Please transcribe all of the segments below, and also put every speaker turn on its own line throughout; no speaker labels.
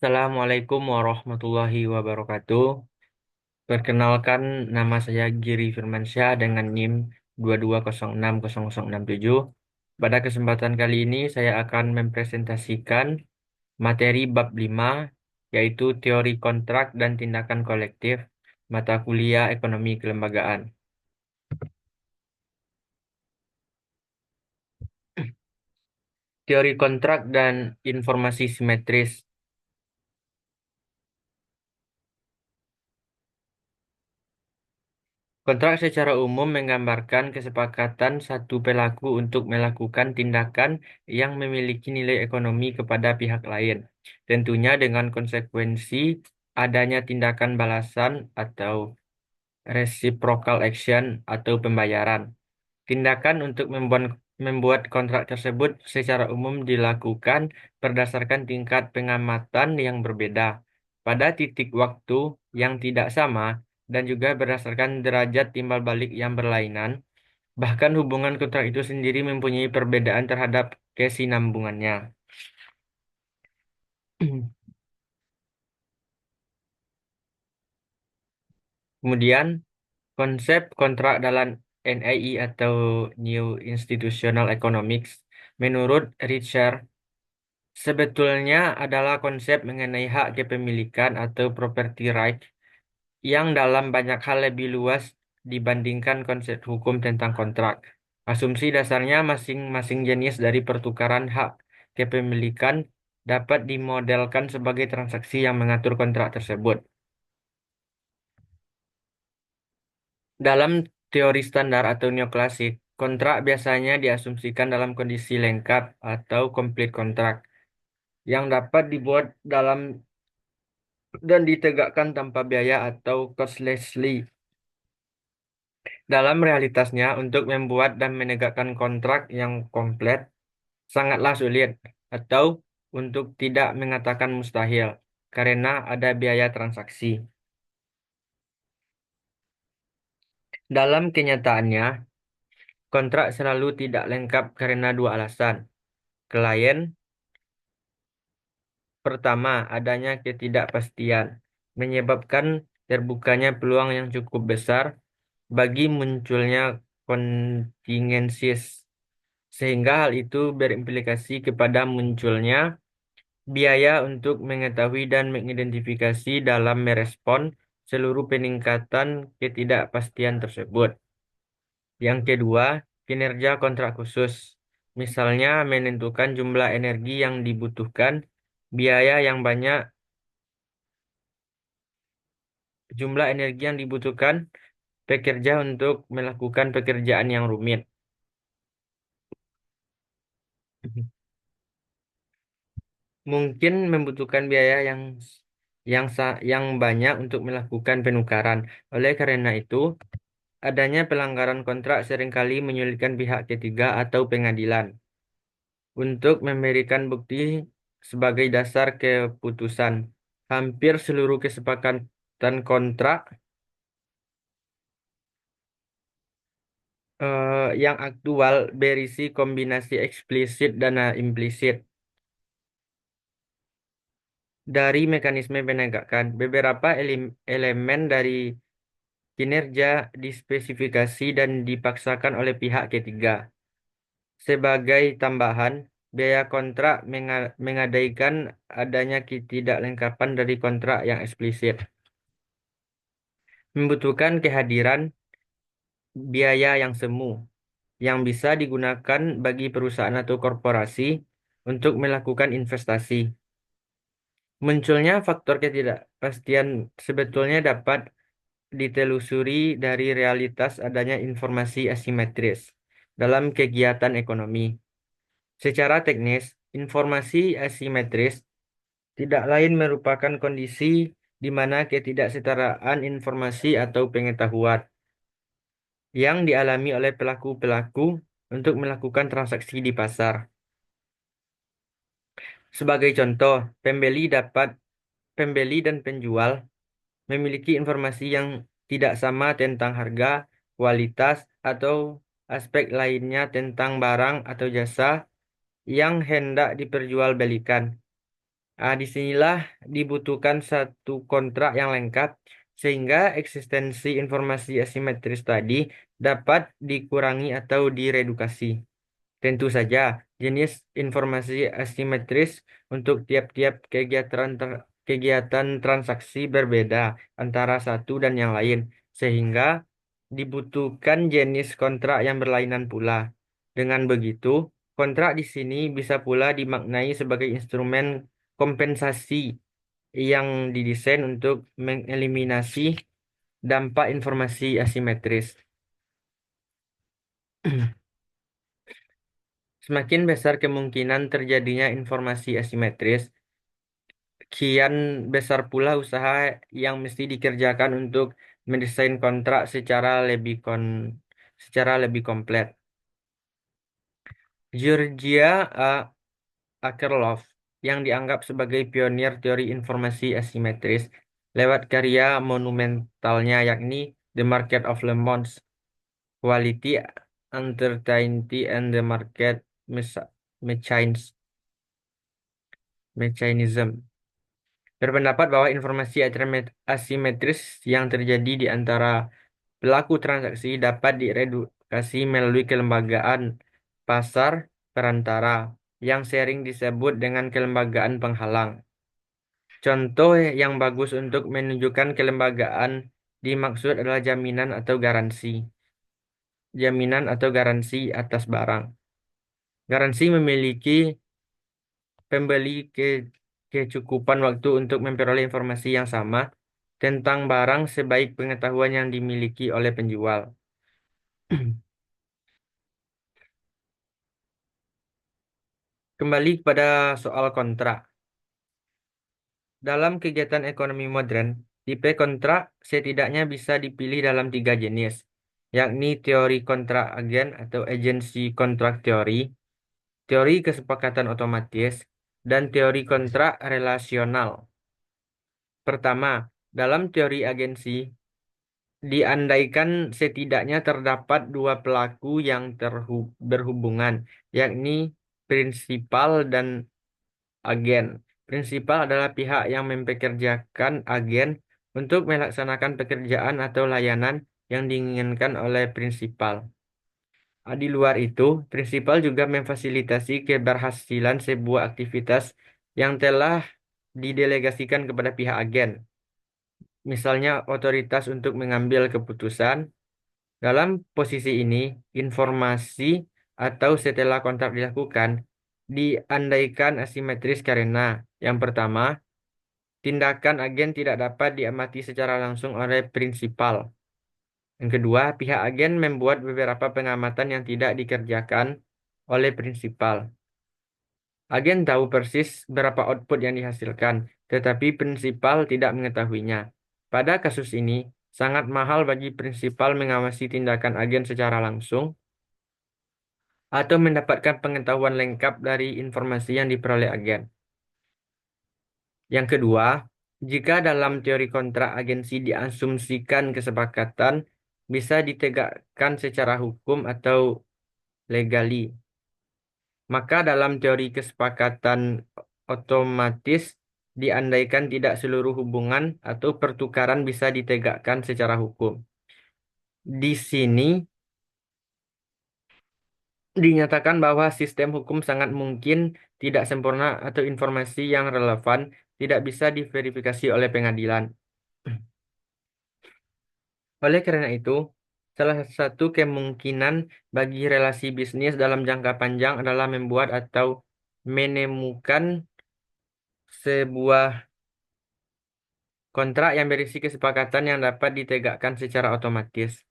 Assalamualaikum warahmatullahi wabarakatuh. Perkenalkan, nama saya Giri Firmansyah dengan NIM 22060067. Pada kesempatan kali ini saya akan mempresentasikan materi bab 5, yaitu teori kontrak dan tindakan kolektif, mata kuliah ekonomi kelembagaan. Teori kontrak dan informasi simetris. Kontrak secara umum menggambarkan kesepakatan satu pelaku untuk melakukan tindakan yang memiliki nilai ekonomi kepada pihak lain, tentunya dengan konsekuensi adanya tindakan balasan atau reciprocal action atau pembayaran. Tindakan untuk membuat kontrak tersebut secara umum dilakukan berdasarkan tingkat pengamatan yang berbeda, pada titik waktu yang tidak sama, dan juga berdasarkan derajat timbal balik yang berlainan. Bahkan hubungan kontrak itu sendiri mempunyai perbedaan terhadap kesinambungannya. Kemudian, konsep kontrak dalam NIE atau New Institutional Economics menurut Richard sebetulnya adalah konsep mengenai hak kepemilikan atau property right yang dalam banyak hal lebih luas dibandingkan konsep hukum tentang kontrak. Asumsi dasarnya masing-masing jenis dari pertukaran hak kepemilikan dapat dimodelkan sebagai transaksi yang mengatur kontrak tersebut. Dalam teori standar atau neoklasik, kontrak biasanya diasumsikan dalam kondisi lengkap atau complete kontrak yang dapat dibuat dalam dan ditegakkan tanpa biaya atau costlessly. Dalam realitasnya, untuk membuat dan menegakkan kontrak yang komplit sangatlah sulit, atau untuk tidak mengatakan mustahil, karena ada biaya transaksi. Dalam kenyataannya, kontrak selalu tidak lengkap karena dua alasan. Klien, pertama, adanya ketidakpastian, menyebabkan terbukanya peluang yang cukup besar bagi munculnya contingencies, sehingga hal itu berimplikasi kepada munculnya biaya untuk mengetahui dan mengidentifikasi dalam merespon seluruh peningkatan ketidakpastian tersebut. Yang kedua, kinerja kontrak khusus, misalnya menentukan jumlah energi yang dibutuhkan, biaya yang banyak, jumlah energi yang dibutuhkan pekerja untuk melakukan pekerjaan yang rumit. Mungkin membutuhkan biaya yang banyak untuk melakukan penukaran. Oleh karena itu, adanya pelanggaran kontrak seringkali menyulitkan pihak ketiga atau pengadilan untuk memberikan bukti sebagai dasar keputusan. Hampir seluruh kesepakatan kontrak yang aktual berisi kombinasi eksplisit dan implisit dari mekanisme penegakan. Beberapa elemen dari kinerja dispesifikasi dan dipaksakan oleh pihak ketiga. Sebagai tambahan, biaya kontrak menggadaikan adanya ketidaklengkapan dari kontrak yang eksplisit. Membutuhkan kehadiran biaya yang semu, yang bisa digunakan bagi perusahaan atau korporasi untuk melakukan investasi. Munculnya faktor ketidakpastian sebetulnya dapat ditelusuri dari realitas adanya informasi asimetris dalam kegiatan ekonomi. Secara teknis, informasi asimetris tidak lain merupakan kondisi di mana ketidaksetaraan informasi atau pengetahuan yang dialami oleh pelaku-pelaku untuk melakukan transaksi di pasar. Sebagai contoh, pembeli dan penjual memiliki informasi yang tidak sama tentang harga, kualitas, atau aspek lainnya tentang barang atau jasa yang hendak diperjualbelikan. Disinilah dibutuhkan satu kontrak yang lengkap sehingga eksistensi informasi asimetris tadi dapat dikurangi atau diredukasi. Tentu saja, jenis informasi asimetris untuk tiap-tiap kegiatan transaksi berbeda antara satu dan yang lain, sehingga dibutuhkan jenis kontrak yang berlainan pula. Dengan begitu, kontrak di sini bisa pula dimaknai sebagai instrumen kompensasi yang didesain untuk mengeliminasi dampak informasi asimetris. Semakin besar kemungkinan terjadinya informasi asimetris, kian besar pula usaha yang mesti dikerjakan untuk mendesain kontrak secara lebih komplit. Georgia Akerlof yang dianggap sebagai pionir teori informasi asimetris lewat karya monumentalnya yakni The Market of Lemons, Quality, Uncertainty, and the Market Mechanism Mechanism berpendapat bahwa informasi asimetris yang terjadi di antara pelaku transaksi dapat diredukasi melalui kelembagaan pasar perantara yang sering disebut dengan kelembagaan penghalang. Contoh yang bagus untuk menunjukkan kelembagaan dimaksud adalah jaminan atau garansi atas barang. Garansi memiliki pembeli kecukupan waktu untuk memperoleh informasi yang sama tentang barang sebaik pengetahuan yang dimiliki oleh penjual. Kembali kepada soal kontrak. Dalam kegiatan ekonomi modern, tipe kontrak setidaknya bisa dipilih dalam tiga jenis, yakni teori kontrak agen atau agency kontrak teori, teori kesepakatan otomatis, dan teori kontrak relasional. Pertama, dalam teori agensi, diandaikan setidaknya terdapat dua pelaku yang berhubungan, yakni prinsipal dan agen. Prinsipal adalah pihak yang mempekerjakan agen untuk melaksanakan pekerjaan atau layanan yang diinginkan oleh prinsipal. Di luar itu, prinsipal juga memfasilitasi keberhasilan sebuah aktivitas yang telah didelegasikan kepada pihak agen. Misalnya otoritas untuk mengambil keputusan. Dalam posisi ini, informasi atau setelah kontrak dilakukan, diandaikan asimetris karena yang pertama, tindakan agen tidak dapat diamati secara langsung oleh prinsipal. Yang kedua, pihak agen membuat beberapa pengamatan yang tidak dikerjakan oleh prinsipal. Agen tahu persis berapa output yang dihasilkan, tetapi prinsipal tidak mengetahuinya. Pada kasus ini, sangat mahal bagi prinsipal mengawasi tindakan agen secara langsung atau mendapatkan pengetahuan lengkap dari informasi yang diperoleh agen. Yang kedua, jika dalam teori kontrak agensi diasumsikan kesepakatan bisa ditegakkan secara hukum atau legali, maka dalam teori kesepakatan otomatis diandaikan tidak seluruh hubungan atau pertukaran bisa ditegakkan secara hukum. Di sini dinyatakan bahwa sistem hukum sangat mungkin tidak sempurna atau informasi yang relevan tidak bisa diverifikasi oleh pengadilan. Oleh karena itu, salah satu kemungkinan bagi relasi bisnis dalam jangka panjang adalah membuat atau menemukan sebuah kontrak yang berisi kesepakatan yang dapat ditegakkan secara otomatis.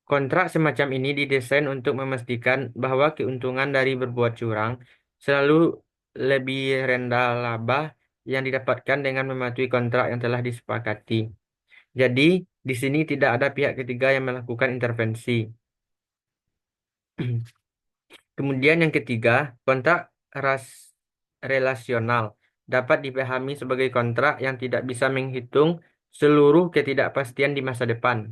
Kontrak semacam ini didesain untuk memastikan bahwa keuntungan dari berbuat curang selalu lebih rendah laba yang didapatkan dengan mematuhi kontrak yang telah disepakati. Jadi, di sini tidak ada pihak ketiga yang melakukan intervensi. Kemudian yang ketiga, kontrak ras relasional dapat dipahami sebagai kontrak yang tidak bisa menghitung seluruh ketidakpastian di masa depan.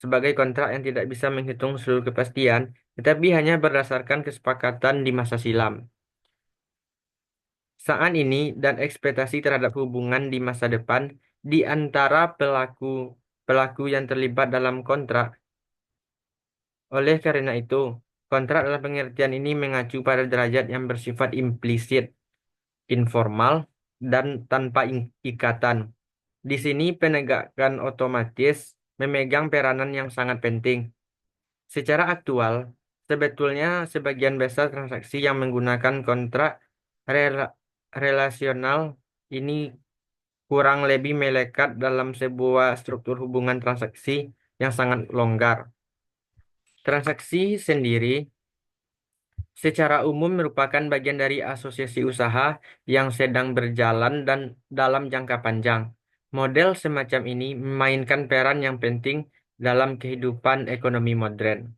Sebagai kontrak yang tidak bisa menghitung seluruh kepastian, tetapi hanya berdasarkan kesepakatan di masa silam. saat ini dan ekspektasi terhadap hubungan di masa depan di antara pelaku pelaku yang terlibat dalam kontrak. Oleh karena itu, kontrak dalam pengertian ini mengacu pada derajat yang bersifat implisit, informal, dan tanpa ikatan. Di sini penegakan otomatis memegang peranan yang sangat penting. Secara aktual, sebetulnya sebagian besar transaksi yang menggunakan kontrak rela- relasional ini kurang lebih melekat dalam sebuah struktur hubungan transaksi yang sangat longgar. Transaksi sendiri secara umum merupakan bagian dari asosiasi usaha yang sedang berjalan dan dalam jangka panjang. Model semacam ini memainkan peran yang penting dalam kehidupan ekonomi modern.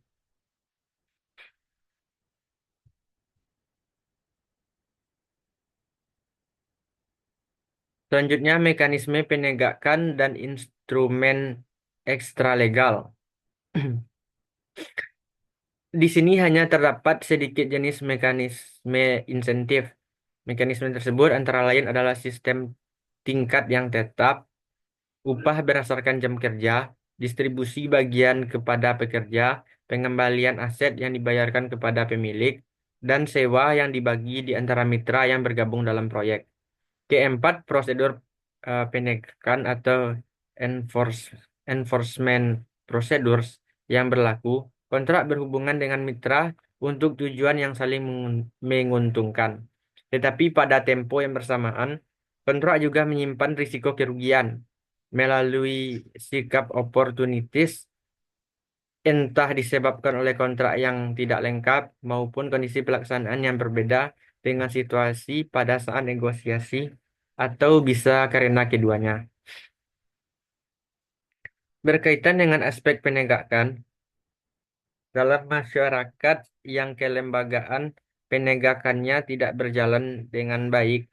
Selanjutnya, mekanisme penegakan dan instrumen ekstralegal. Di sini hanya terdapat sedikit jenis mekanisme insentif. Mekanisme tersebut antara lain adalah sistem tingkat yang tetap, upah berdasarkan jam kerja, distribusi bagian kepada pekerja, pengembalian aset yang dibayarkan kepada pemilik, dan sewa yang dibagi di antara mitra yang bergabung dalam proyek. Keempat, prosedur penegakan atau enforce, enforcement procedures yang berlaku, kontrak berhubungan dengan mitra untuk tujuan yang saling menguntungkan. Tetapi pada tempo yang bersamaan, kontrak juga menyimpan risiko kerugian melalui sikap opportunities, entah disebabkan oleh kontrak yang tidak lengkap maupun kondisi pelaksanaan yang berbeda dengan situasi pada saat negosiasi atau bisa karena keduanya. Berkaitan dengan aspek penegakan, dalam masyarakat yang kelembagaan penegakannya tidak berjalan dengan baik,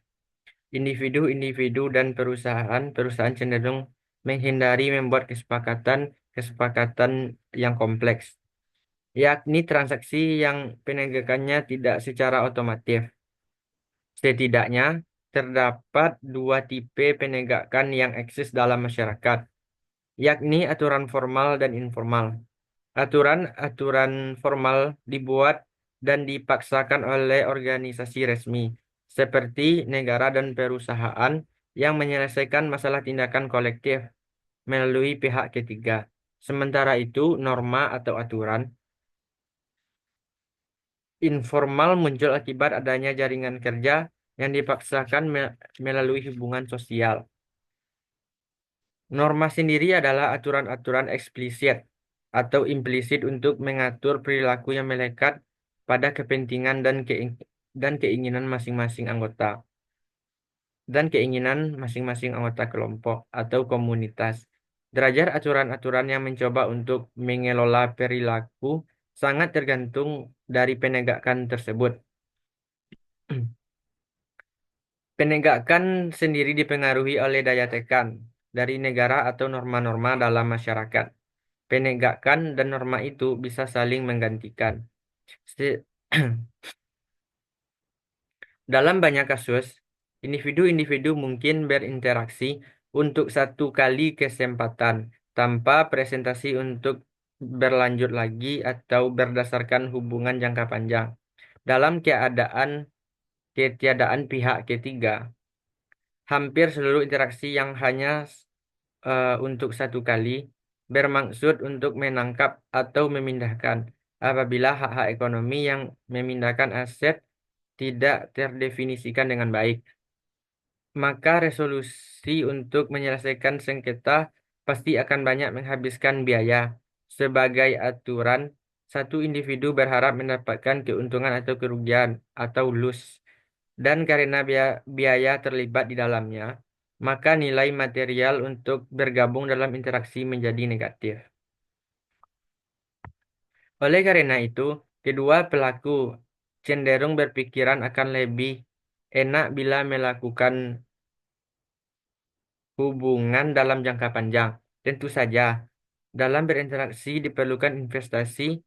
individu-individu dan perusahaan-perusahaan cenderung menghindari membuat kesepakatan yang kompleks, yakni transaksi yang penegakannya tidak secara otomatis. Setidaknya, terdapat dua tipe penegakan yang eksis dalam masyarakat, yakni aturan formal dan informal. Aturan-aturan formal dibuat dan dipaksakan oleh organisasi resmi, seperti negara dan perusahaan yang menyelesaikan masalah tindakan kolektif melalui pihak ketiga. Sementara itu, norma atau aturan informal muncul akibat adanya jaringan kerja yang dipaksakan melalui hubungan sosial. Norma sendiri adalah aturan-aturan eksplisit atau implisit untuk mengatur perilaku yang melekat pada kepentingan dan keinginan masing-masing anggota kelompok atau komunitas. Derajat aturan-aturan yang mencoba untuk mengelola perilaku sangat tergantung dari penegakan tersebut. Penegakan sendiri dipengaruhi oleh daya tekan dari negara atau norma-norma dalam masyarakat. Penegakan dan norma itu bisa saling menggantikan. Se- Dalam banyak kasus, individu-individu mungkin berinteraksi untuk satu kali kesempatan tanpa presentasi untuk berlanjut lagi atau berdasarkan hubungan jangka panjang. Dalam keadaan ketiadaan pihak ketiga, hampir seluruh interaksi yang hanya untuk satu kali bermaksud untuk menangkap atau memindahkan. Apabila hak-hak ekonomi yang memindahkan aset tidak terdefinisikan dengan baik, maka resolusi untuk menyelesaikan sengketa pasti akan banyak menghabiskan biaya. Sebagai aturan, satu individu berharap mendapatkan keuntungan atau kerugian atau loss, dan karena biaya terlibat di dalamnya, maka nilai material untuk bergabung dalam interaksi menjadi negatif. Oleh karena itu, kedua pelaku cenderung berpikiran akan lebih enak bila melakukan hubungan dalam jangka panjang. Tentu saja, dalam berinteraksi diperlukan investasi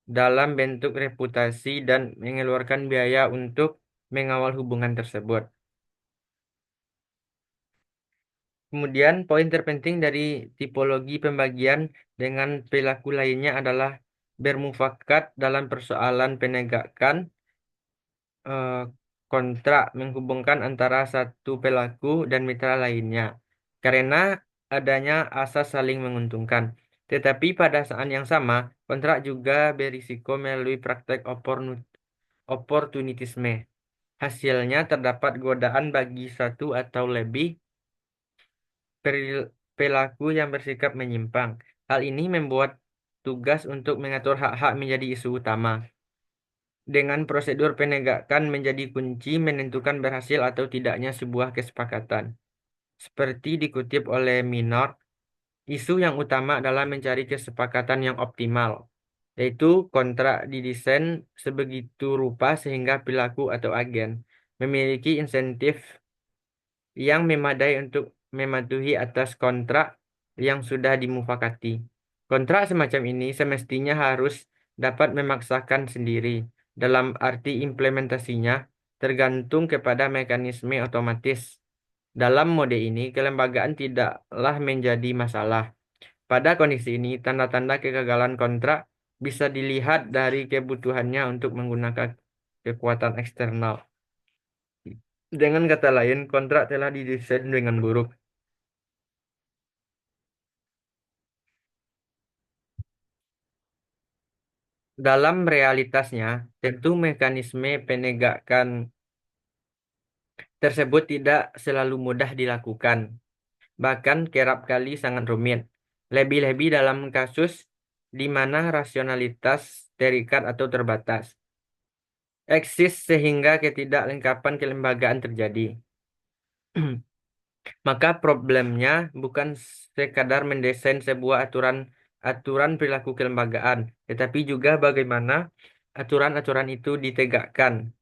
dalam bentuk reputasi dan mengeluarkan biaya untuk mengawal hubungan tersebut. Kemudian, poin terpenting dari tipologi pembagian dengan perilaku lainnya adalah bermufakat dalam persoalan penegakan eh, kontrak menghubungkan antara satu pelaku dan mitra lainnya karena adanya asas saling menguntungkan. Tetapi pada saat yang sama, kontrak juga berisiko melalui praktek oportunisme. Hasilnya terdapat godaan bagi satu atau lebih perilaku yang bersikap menyimpang. Hal ini membuat tugas untuk mengatur hak-hak menjadi isu utama. Dengan prosedur penegakan menjadi kunci menentukan berhasil atau tidaknya sebuah kesepakatan. Seperti dikutip oleh Minor, isu yang utama adalah mencari kesepakatan yang optimal, yaitu kontrak didesain sebegitu rupa sehingga perilaku atau agen memiliki insentif yang memadai untuk mematuhi atas kontrak yang sudah dimufakati. Kontrak semacam ini semestinya harus dapat memaksakan sendiri. Dalam arti implementasinya tergantung kepada mekanisme otomatis. Dalam mode ini, kelembagaan tidaklah menjadi masalah. Pada kondisi ini, tanda-tanda kegagalan kontrak bisa dilihat dari kebutuhannya untuk menggunakan kekuatan eksternal. Dengan kata lain, kontrak telah didesain dengan buruk. Dalam realitasnya, tentu mekanisme penegakan tersebut tidak selalu mudah dilakukan, bahkan kerap kali sangat rumit. Lebih-lebih dalam kasus di mana rasionalitas terikat atau terbatas, eksis sehingga ketidaklengkapan kelembagaan terjadi. Maka problemnya bukan sekadar mendesain sebuah aturan perilaku kelembagaan, tetapi juga bagaimana aturan-aturan itu ditegakkan.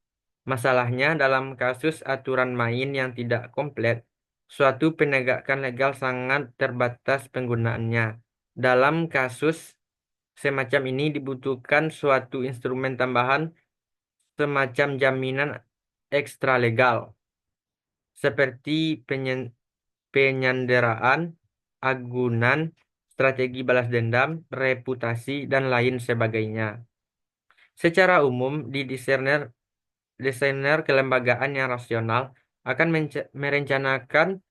Masalahnya dalam kasus aturan main yang tidak komplit, suatu penegakan legal sangat terbatas penggunaannya. Dalam kasus semacam ini dibutuhkan suatu instrumen tambahan semacam jaminan ekstralegal, seperti penyanderaan, agunan, strategi balas dendam, reputasi, dan lain sebagainya. Secara umum, desainer kelembagaan yang rasional akan merencanakan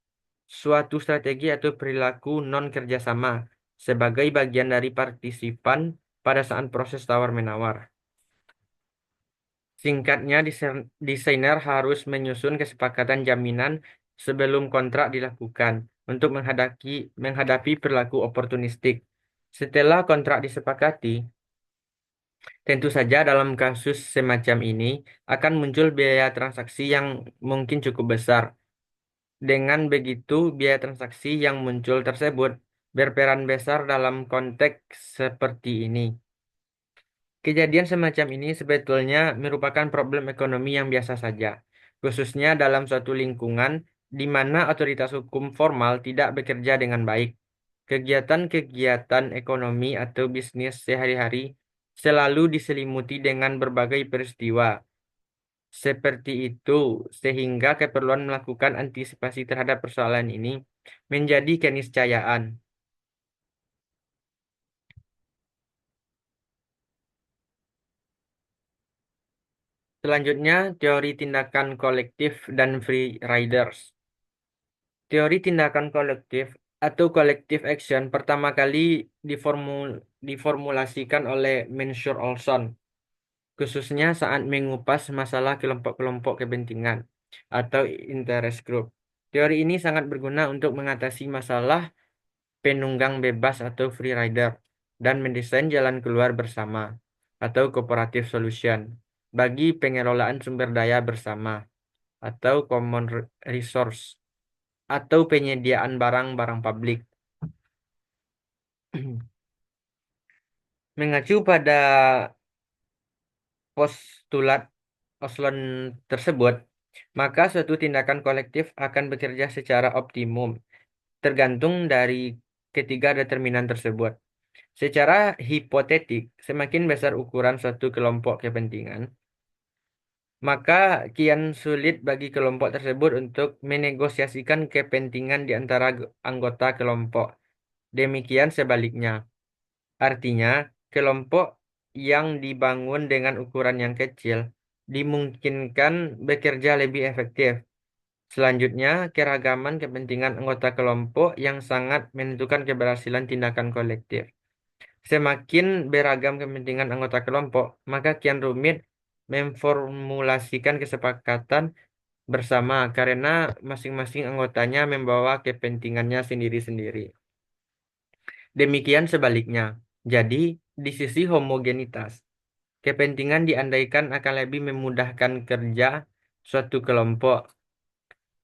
suatu strategi atau perilaku non kerjasama sebagai bagian dari partisipan pada saat proses tawar-menawar. Singkatnya, desainer harus menyusun kesepakatan jaminan sebelum kontrak dilakukan untuk menghadapi perilaku oportunistik. Setelah kontrak disepakati, tentu saja dalam kasus semacam ini akan muncul biaya transaksi yang mungkin cukup besar. Dengan begitu, biaya transaksi yang muncul tersebut berperan besar dalam konteks seperti ini. Kejadian semacam ini sebetulnya merupakan problem ekonomi yang biasa saja, khususnya dalam suatu lingkungan di mana otoritas hukum formal tidak bekerja dengan baik. Kegiatan-kegiatan ekonomi atau bisnis sehari-hari selalu diselimuti dengan berbagai peristiwa seperti itu, sehingga keperluan melakukan antisipasi terhadap persoalan ini menjadi keniscayaan. Selanjutnya, teori tindakan kolektif dan free riders. Teori tindakan kolektif atau collective action pertama kali diformulasikan oleh Mansur Olson, khususnya saat mengupas masalah kelompok-kelompok kepentingan atau interest group. Teori ini sangat berguna untuk mengatasi masalah penunggang bebas atau free rider dan mendesain jalan keluar bersama atau cooperative solution bagi pengelolaan sumber daya bersama atau common resource atau penyediaan barang-barang publik. Mengacu pada postulat Oslon tersebut, maka suatu tindakan kolektif akan bekerja secara optimum, tergantung dari ketiga determinan tersebut. Secara hipotetik, semakin besar ukuran suatu kelompok kepentingan, Maka kian sulit bagi kelompok tersebut untuk menegosiasikan kepentingan di antara anggota kelompok. Demikian sebaliknya. Artinya, kelompok yang dibangun dengan ukuran yang kecil dimungkinkan bekerja lebih efektif. Selanjutnya, keragaman kepentingan anggota kelompok yang sangat menentukan keberhasilan tindakan kolektif. Semakin beragam kepentingan anggota kelompok, maka kian rumit memformulasikan kesepakatan bersama karena masing-masing anggotanya membawa kepentingannya sendiri-sendiri. Demikian sebaliknya. Jadi, di sisi homogenitas, kepentingan diandaikan akan lebih memudahkan kerja suatu kelompok.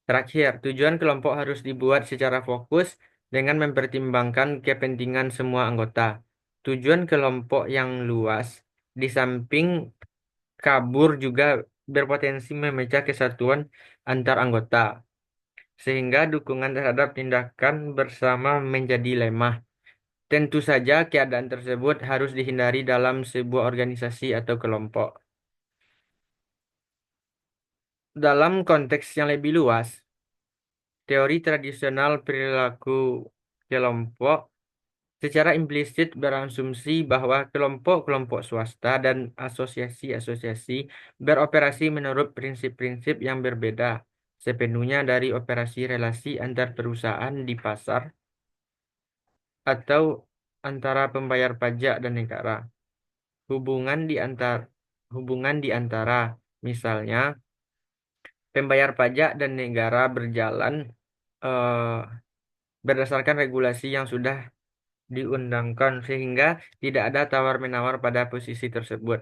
Terakhir, tujuan kelompok harus dibuat secara fokus dengan mempertimbangkan kepentingan semua anggota. Tujuan kelompok yang luas, di samping kabur juga berpotensi memecah kesatuan antar anggota, sehingga dukungan terhadap tindakan bersama menjadi lemah. Tentu saja keadaan tersebut harus dihindari dalam sebuah organisasi atau kelompok. Dalam konteks yang lebih luas, teori tradisional perilaku kelompok secara implisit berasumsi bahwa kelompok-kelompok swasta dan asosiasi-asosiasi beroperasi menurut prinsip-prinsip yang berbeda sepenuhnya dari operasi relasi antar perusahaan di pasar atau antara pembayar pajak dan negara. Hubungan di antar hubungan di antara misalnya pembayar pajak dan negara berjalan eh, berdasarkan regulasi yang sudah diundangkan sehingga tidak ada tawar-menawar pada posisi tersebut.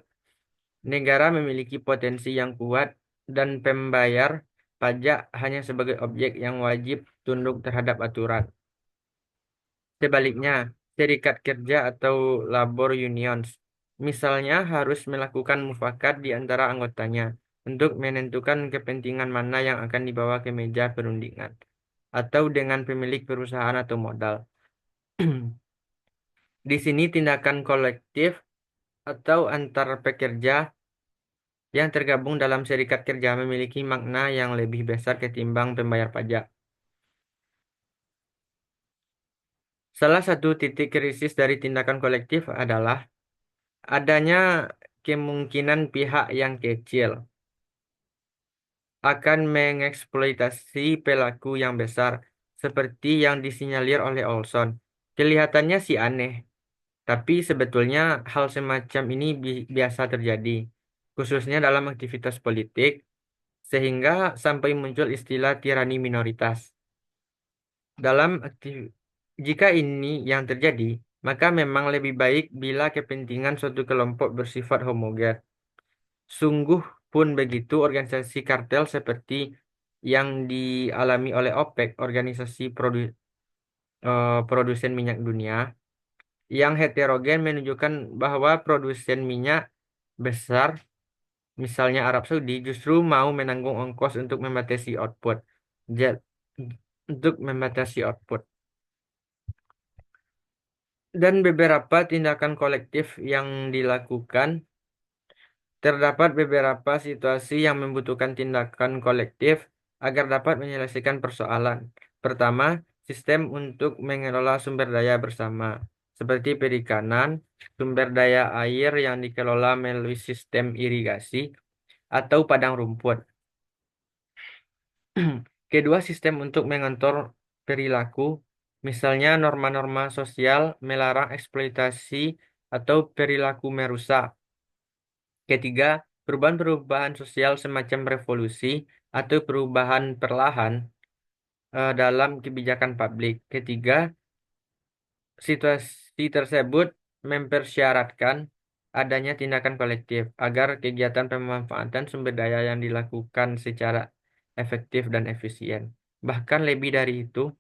Negara memiliki potensi yang kuat dan pembayar pajak hanya sebagai objek yang wajib tunduk terhadap aturan. Sebaliknya, serikat kerja atau labor unions misalnya harus melakukan mufakat di antara anggotanya untuk menentukan kepentingan mana yang akan dibawa ke meja perundingan atau dengan pemilik perusahaan atau modal. Di sini tindakan kolektif atau antar pekerja yang tergabung dalam serikat kerja memiliki makna yang lebih besar ketimbang pembayar pajak. Salah satu titik krisis dari tindakan kolektif adalah adanya kemungkinan pihak yang kecil akan mengeksploitasi pelaku yang besar, seperti yang disinyalir oleh Olson. Kelihatannya sih aneh, tapi sebetulnya hal semacam ini biasa terjadi, khususnya dalam aktivitas politik, sehingga sampai muncul istilah tirani minoritas. Dalam aktif Jika ini yang terjadi, maka memang lebih baik bila kepentingan suatu kelompok bersifat homogen. Sungguh pun begitu organisasi kartel seperti yang dialami oleh OPEC, organisasi produsen minyak dunia, yang heterogen menunjukkan bahwa produsen minyak besar, misalnya Arab Saudi, justru mau menanggung ongkos untuk membatasi output. Ja- untuk membatasi output. Dan beberapa tindakan kolektif yang dilakukan, terdapat beberapa situasi yang membutuhkan tindakan kolektif agar dapat menyelesaikan persoalan. Pertama, sistem untuk mengelola sumber daya bersama, seperti perikanan, sumber daya air yang dikelola melalui sistem irigasi, atau padang rumput. Kedua, sistem untuk mengontrol perilaku, misalnya norma-norma sosial melarang eksploitasi atau perilaku merusak. Ketiga, perubahan-perubahan sosial semacam revolusi atau perubahan perlahan dalam kebijakan publik. Ketiga, situasi tersebut mempersyaratkan adanya tindakan kolektif agar kegiatan pemanfaatan sumber daya yang dilakukan secara efektif dan efisien. Bahkan lebih dari itu,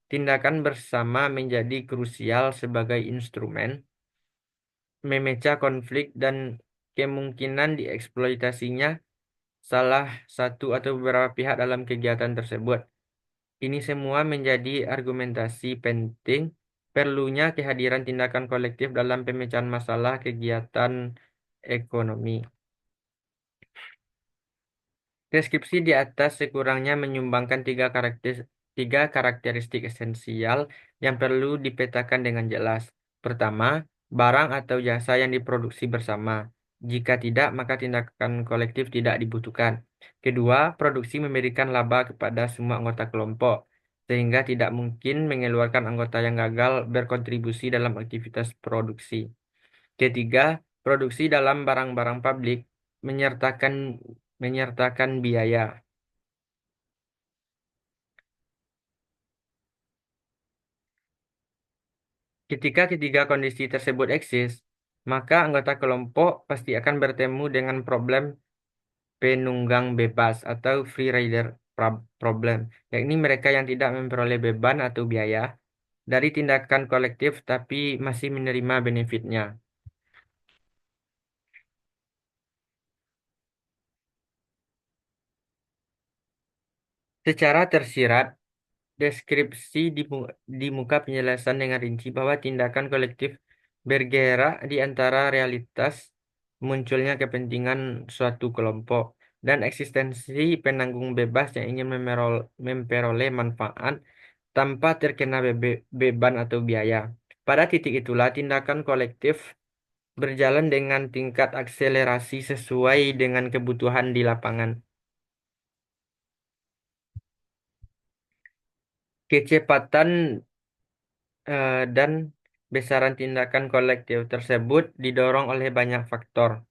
tindakan bersama menjadi krusial sebagai instrumen memecah konflik dan kemungkinan dieksploitasinya salah satu atau beberapa pihak dalam kegiatan tersebut. Ini semua menjadi argumentasi penting perlunya kehadiran tindakan kolektif dalam pemecahan masalah kegiatan ekonomi. Deskripsi di atas sekurangnya menyumbangkan tiga karakteristik esensial yang perlu dipetakan dengan jelas. Pertama, barang atau jasa yang diproduksi bersama. Jika tidak, maka tindakan kolektif tidak dibutuhkan. Kedua, produksi memberikan laba kepada semua anggota kelompok, sehingga tidak mungkin mengeluarkan anggota yang gagal berkontribusi dalam aktivitas produksi. Ketiga, produksi dalam barang-barang publik menyertakan menyertakan biaya. Ketika ketiga kondisi tersebut eksis, maka anggota kelompok pasti akan bertemu dengan problem penunggang bebas atau free rider problem, yakni mereka yang tidak memperoleh beban atau biaya dari tindakan kolektif tapi masih menerima benefitnya. Secara tersirat, deskripsi di muka penjelasan dengan rinci bahwa tindakan kolektif bergerak di antara realitas munculnya kepentingan suatu kelompok dan eksistensi penanggung bebas yang ingin memperoleh manfaat tanpa terkena beban atau biaya. Pada titik itulah tindakan kolektif berjalan dengan tingkat akselerasi sesuai dengan kebutuhan di lapangan. Kecepatan dan besaran tindakan kolektif tersebut didorong oleh banyak faktor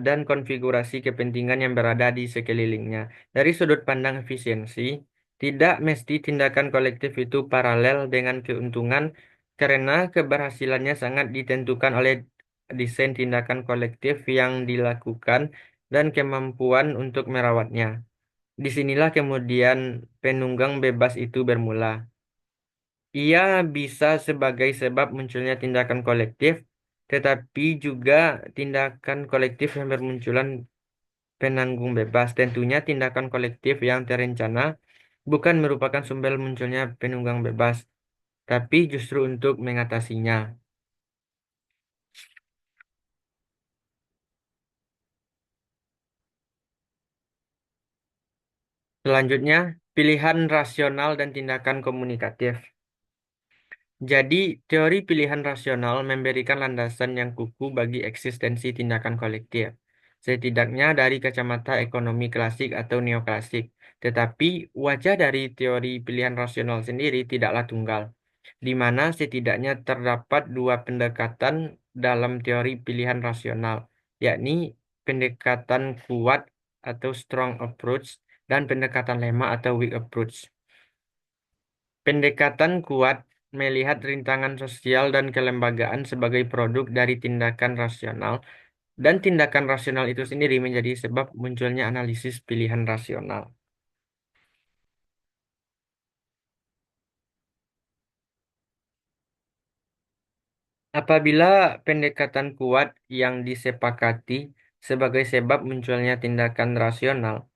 dan konfigurasi kepentingan yang berada di sekelilingnya. Dari sudut pandang efisiensi, tidak mesti tindakan kolektif itu paralel dengan keuntungan karena keberhasilannya sangat ditentukan oleh desain tindakan kolektif yang dilakukan dan kemampuan untuk merawatnya. Disinilah kemudian penunggang bebas itu bermula. Ia bisa sebagai sebab munculnya tindakan kolektif, tetapi juga tindakan kolektif yang bermunculan penanggung bebas. Tentunya tindakan kolektif yang terencana bukan merupakan sumber munculnya penunggang bebas, tapi justru untuk mengatasinya. Selanjutnya, pilihan rasional dan tindakan komunikatif. Jadi, teori pilihan rasional memberikan landasan yang kukuh bagi eksistensi tindakan kolektif, setidaknya dari kacamata ekonomi klasik atau neoklasik. Tetapi, wajah dari teori pilihan rasional sendiri tidaklah tunggal, di mana setidaknya terdapat dua pendekatan dalam teori pilihan rasional, yakni pendekatan kuat atau strong approach dan pendekatan lemah atau weak approach. Pendekatan kuat melihat rintangan sosial dan kelembagaan sebagai produk dari tindakan rasional, dan tindakan rasional itu sendiri menjadi sebab munculnya analisis pilihan rasional. Apabila pendekatan kuat yang disepakati sebagai sebab munculnya tindakan rasional,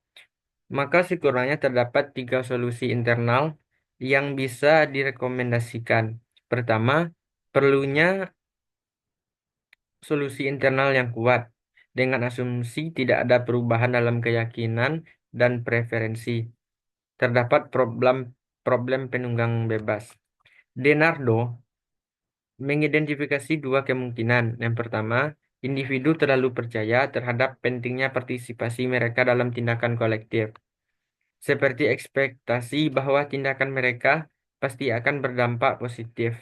maka sekurangnya terdapat tiga solusi internal yang bisa direkomendasikan. Pertama, perlunya solusi internal yang kuat dengan asumsi tidak ada perubahan dalam keyakinan dan preferensi. Terdapat problem problem penunggang bebas. Denardo mengidentifikasi dua kemungkinan. Yang pertama, individu terlalu percaya terhadap pentingnya partisipasi mereka dalam tindakan kolektif, seperti ekspektasi bahwa tindakan mereka pasti akan berdampak positif,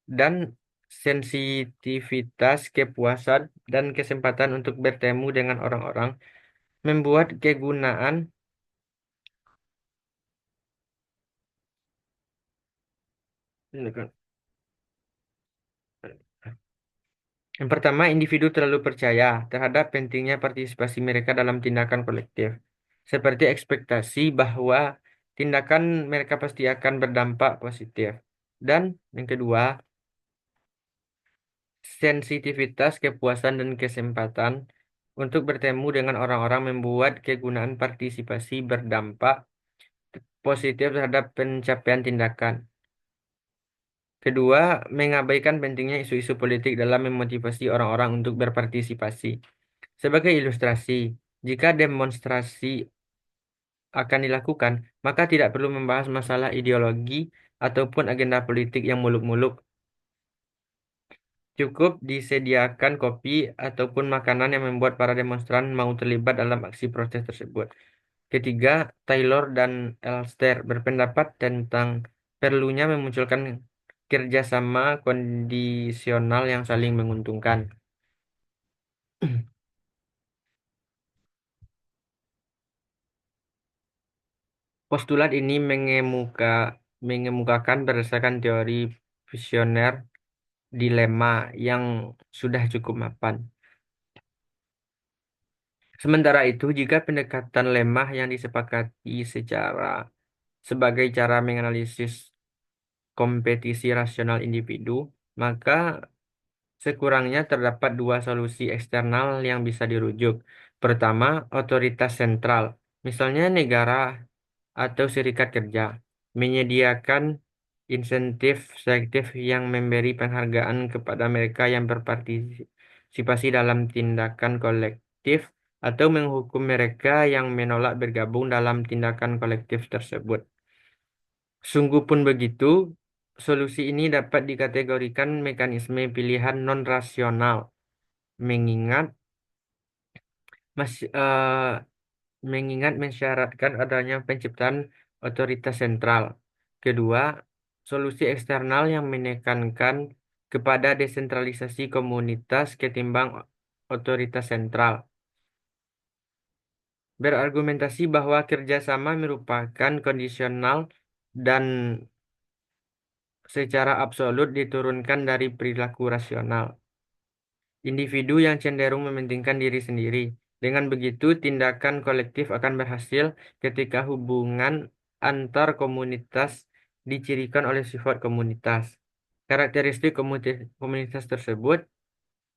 dan sensitivitas kepuasan dan kesempatan untuk bertemu dengan orang-orang membuat kegunaan. Yang pertama, individu terlalu percaya terhadap pentingnya partisipasi mereka dalam tindakan kolektif, seperti ekspektasi bahwa tindakan mereka pasti akan berdampak positif. Dan yang kedua, sensitivitas kepuasan dan kesempatan untuk bertemu dengan orang-orang membuat kegunaan partisipasi berdampak positif terhadap pencapaian tindakan. Kedua, mengabaikan pentingnya isu-isu politik dalam memotivasi orang-orang untuk berpartisipasi. Sebagai ilustrasi, jika demonstrasi akan dilakukan, maka tidak perlu membahas masalah ideologi ataupun agenda politik yang muluk-muluk. Cukup disediakan kopi ataupun makanan yang membuat para demonstran mau terlibat dalam aksi protes tersebut. Ketiga, Taylor dan Elster berpendapat tentang perlunya memunculkan kerjasama kondisional yang saling menguntungkan. Postulat ini mengemukakan berdasarkan teori visioner dilema yang sudah cukup mapan. Sementara itu, jika pendekatan lemah yang disepakati sebagai cara menganalisis kompetisi rasional individu, maka sekurangnya terdapat dua solusi eksternal yang bisa dirujuk. Pertama, otoritas sentral, misalnya negara atau serikat kerja, menyediakan insentif selektif yang memberi penghargaan kepada mereka yang berpartisipasi dalam tindakan kolektif atau menghukum mereka yang menolak bergabung dalam tindakan kolektif tersebut. Sungguh pun begitu, solusi ini dapat dikategorikan mekanisme pilihan non-rasional, mengingat mas- eh, mengingat mensyaratkan adanya penciptaan otoritas sentral. Kedua, solusi eksternal yang menekankan kepada desentralisasi komunitas ketimbang otoritas sentral. Berargumentasi bahwa kerjasama merupakan kondisional dan secara absolut diturunkan dari perilaku rasional. Individu yang cenderung mementingkan diri sendiri. Dengan begitu, tindakan kolektif akan berhasil ketika hubungan antar komunitas dicirikan oleh sifat komunitas. Karakteristik komunitas tersebut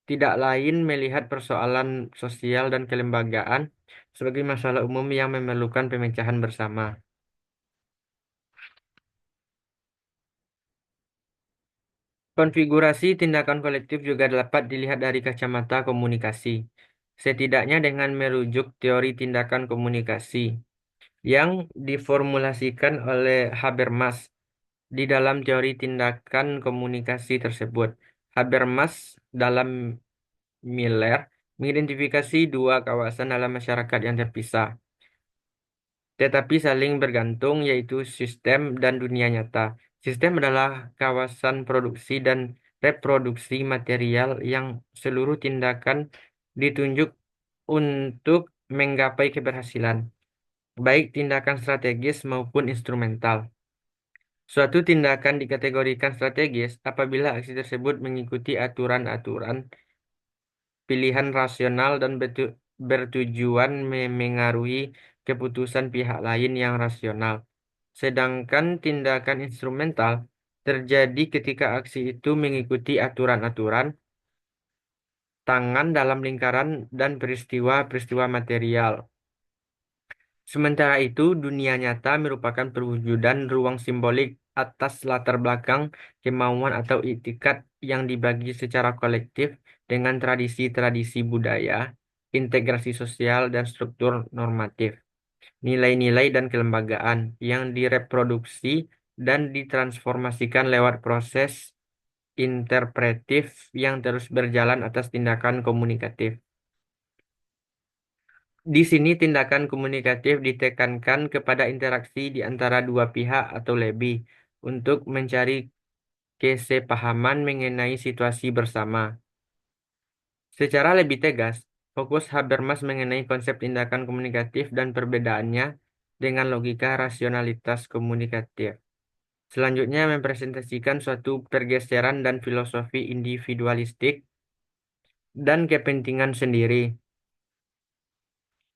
tidak lain melihat persoalan sosial dan kelembagaan sebagai masalah umum yang memerlukan pemecahan bersama. Konfigurasi tindakan kolektif juga dapat dilihat dari kacamata komunikasi. Setidaknya dengan merujuk teori tindakan komunikasi yang diformulasikan oleh Habermas di dalam teori tindakan komunikasi tersebut. Habermas dalam Miller mengidentifikasi dua kawasan dalam masyarakat yang terpisah, tetapi saling bergantung, yaitu sistem dan dunia nyata. Sistem adalah kawasan produksi dan reproduksi material yang seluruh tindakan ditunjuk untuk menggapai keberhasilan, baik tindakan strategis maupun instrumental. Suatu tindakan dikategorikan strategis apabila aksi tersebut mengikuti aturan-aturan pilihan rasional dan bertujuan memengaruhi keputusan pihak lain yang rasional. Sedangkan tindakan instrumental terjadi ketika aksi itu mengikuti aturan-aturan tangan dalam lingkaran dan peristiwa-peristiwa material. Sementara itu, dunia nyata merupakan perwujudan ruang simbolik atas latar belakang kemauan atau itikad yang dibagi secara kolektif dengan tradisi-tradisi budaya, integrasi sosial, dan struktur normatif, nilai-nilai dan kelembagaan yang direproduksi dan ditransformasikan lewat proses interpretif yang terus berjalan atas tindakan komunikatif. Di sini tindakan komunikatif ditekankan kepada interaksi di antara dua pihak atau lebih untuk mencari kesepahaman mengenai situasi bersama. Secara lebih tegas, fokus Habermas mengenai konsep tindakan komunikatif dan perbedaannya dengan logika rasionalitas komunikatif. Selanjutnya mempresentasikan suatu pergeseran dan filosofi individualistik dan kepentingan sendiri,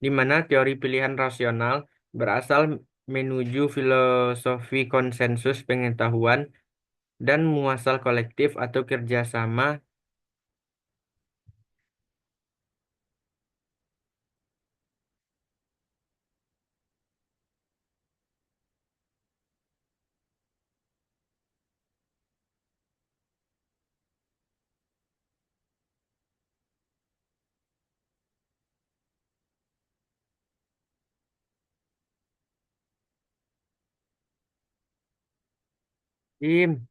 di mana teori pilihan rasional berasal menuju filosofi konsensus pengetahuan dan muasal kolektif atau kerjasama. Im.